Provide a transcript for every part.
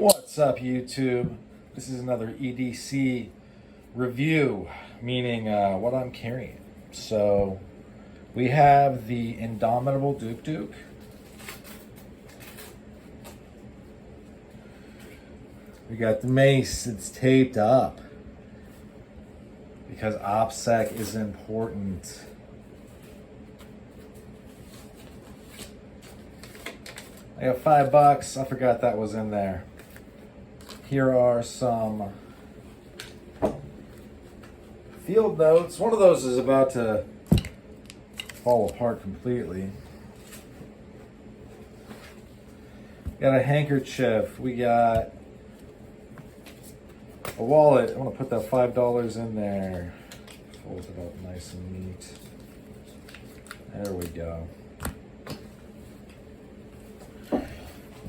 What's up, YouTube? This is another EDC review, meaning what I'm carrying. So we have the Indomitable Duke Duke. We got the mace. It's taped up because OPSEC is important. I got $5. I forgot that was in there. Here are some field notes. One of those is about to fall apart completely. Got a handkerchief. We got a wallet. I want to put that $5 in there. Fold it up nice and neat. There we go.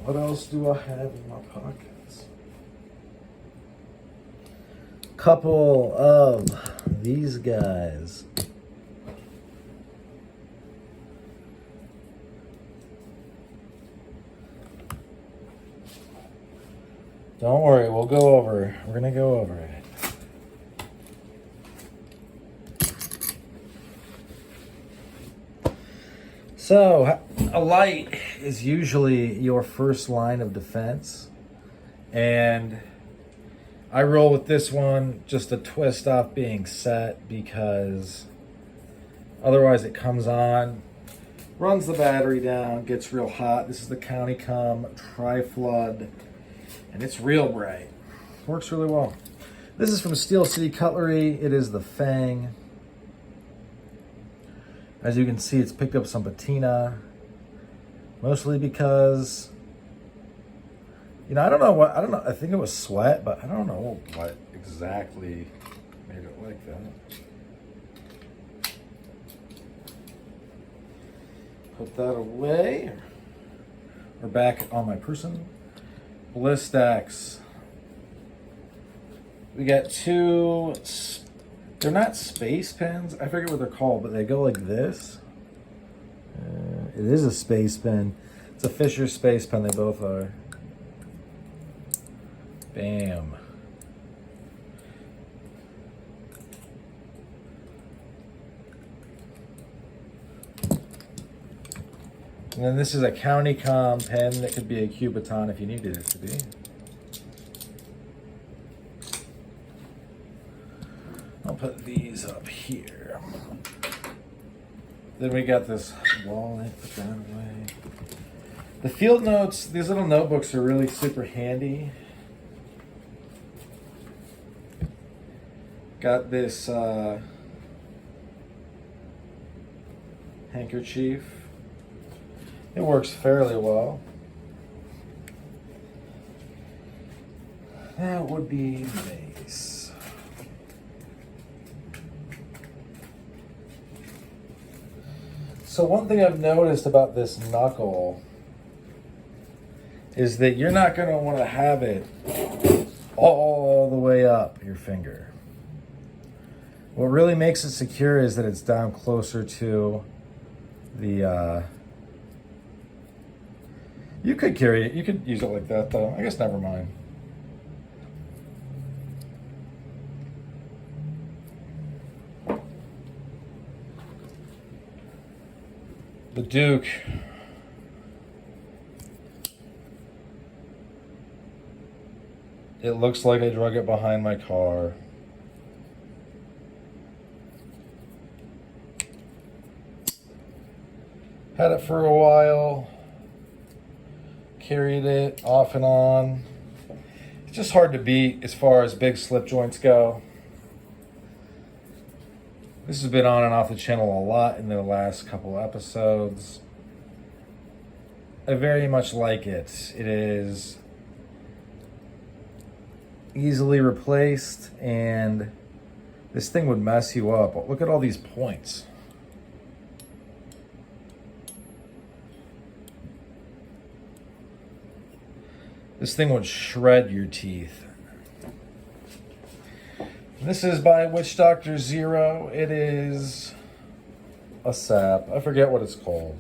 What else do I have in my pockets? Couple of these guys. Don't worry, we'll go over. We're gonna go over it. So, a light is usually your first line of defense, and I roll with this one just to twist off being set because otherwise it comes on, runs the battery down, gets real hot. This is the County-Com Tri-Flood, and it's real bright. Works really well. This is from Steel City Cutlery. It is the Fang. As you can see, it's picked up some patina, mostly because, I don't know, I think it was sweat, but I don't know what exactly made it like that. Put that away, or back on my person. Blistax. We got two, they're not space pens. I forget what they're called, but they go like this. It is a space pen. It's a Fisher space pen. They both are. Bam. And then this is a County-Com pen that could be a Kubotan if you needed it to be. I'll put these up here. Then we got this wallet, put that away. The field notes, these little notebooks are really super handy. Got this handkerchief. It works fairly well. That would be mace. So one thing I've noticed about this knuckle is that you're not going to want to have it all the way up your finger. What really makes it secure is that it's down closer to the, you could carry it, you could use it like that though. I guess never mind. The Duke. It looks like I drug it behind my car. Had it for a while. Carried it off and on. It's just hard to beat as far as big slip joints go. This has been on and off the channel a lot in the last couple episodes. I very much like it. It is easily replaced, and this thing would mess you up. Look at all these points. This thing would shred your teeth. This is by Witch Doctor Zero. It is a sap. I forget what it's called.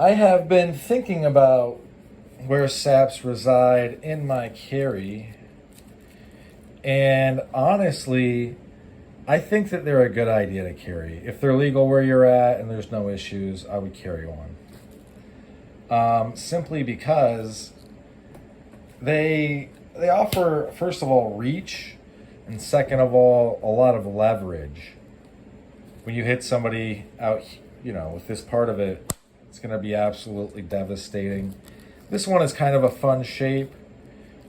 I have been thinking about where saps reside in my carry, and honestly, I think that they're a good idea to carry. If they're legal where you're at and there's no issues, I would carry one. Simply because they offer, first of all, reach, and second of all, a lot of leverage. When you hit somebody out, with this part of it, it's going to be absolutely devastating. This one is kind of a fun shape,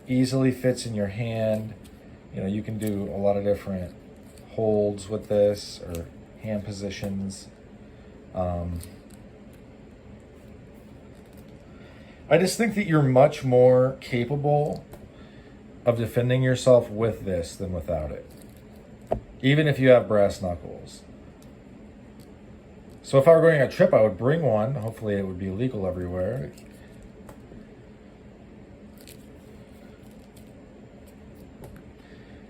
easily fits in your hand. You can do a lot of different holds with this or hand positions. I just think that you're much more capable of defending yourself with this than without it, even if you have brass knuckles. So if I were going on a trip, I would bring one. Hopefully it would be legal everywhere.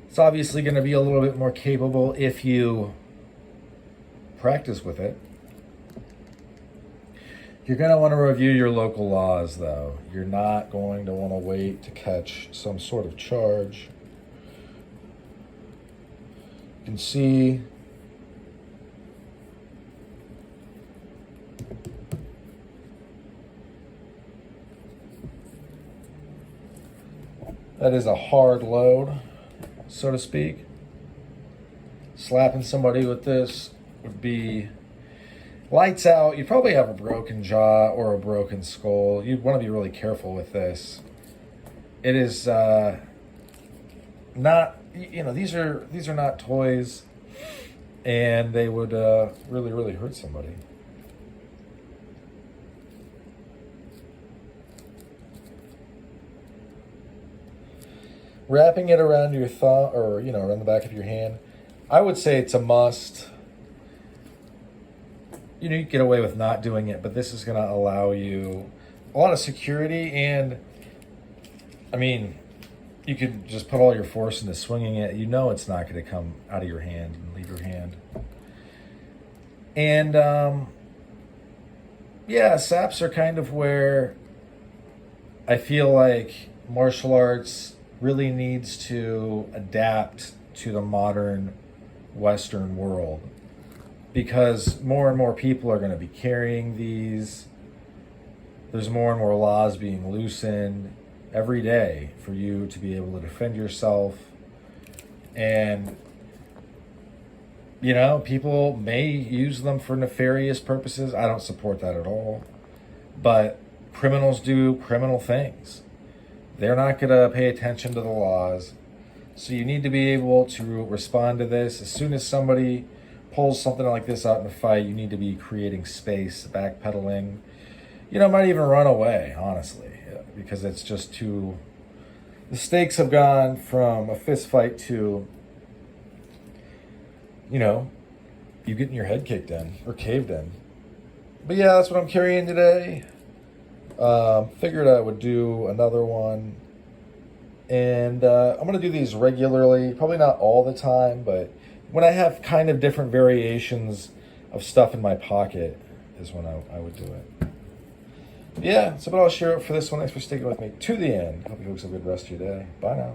It's obviously going to be a little bit more capable if you practice with it. You're going to want to review your local laws, though. You're not going to want to wait to catch some sort of charge. You can see that is a hard load, so to speak. Slapping somebody with this would be lights out. You'd probably have a broken jaw or a broken skull. You'd want to be really careful with this. It is not, these are not toys, and they would really, really hurt somebody. Wrapping it around your thumb or, around the back of your hand, I would say it's a must. You can get away with not doing it, but this is going to allow you a lot of security. And you could just put all your force into swinging it. It's not going to come out of your hand and leave your hand. And saps are kind of where I feel like martial arts really needs to adapt to the modern Western world, because more and more people are going to be carrying these. There's more and more laws being loosened every day for you to be able to defend yourself. And, people may use them for nefarious purposes. I don't support that at all. But criminals do criminal things. They're not going to pay attention to the laws. So you need to be able to respond to this. As soon as somebody pulls something like this out in a fight, you need to be creating space, backpedaling. Might even run away, honestly, because it's just too... The stakes have gone from a fist fight to, you getting your head kicked in or caved in. But yeah, that's what I'm carrying today. Figured I would do another one. And I'm going to do these regularly, probably not all the time, but when I have kind of different variations of stuff in my pocket is when I would do it. Yeah, so but I'll share it for this one. Thanks for sticking with me to the end. Hope you folks have a good rest of your day. Bye now.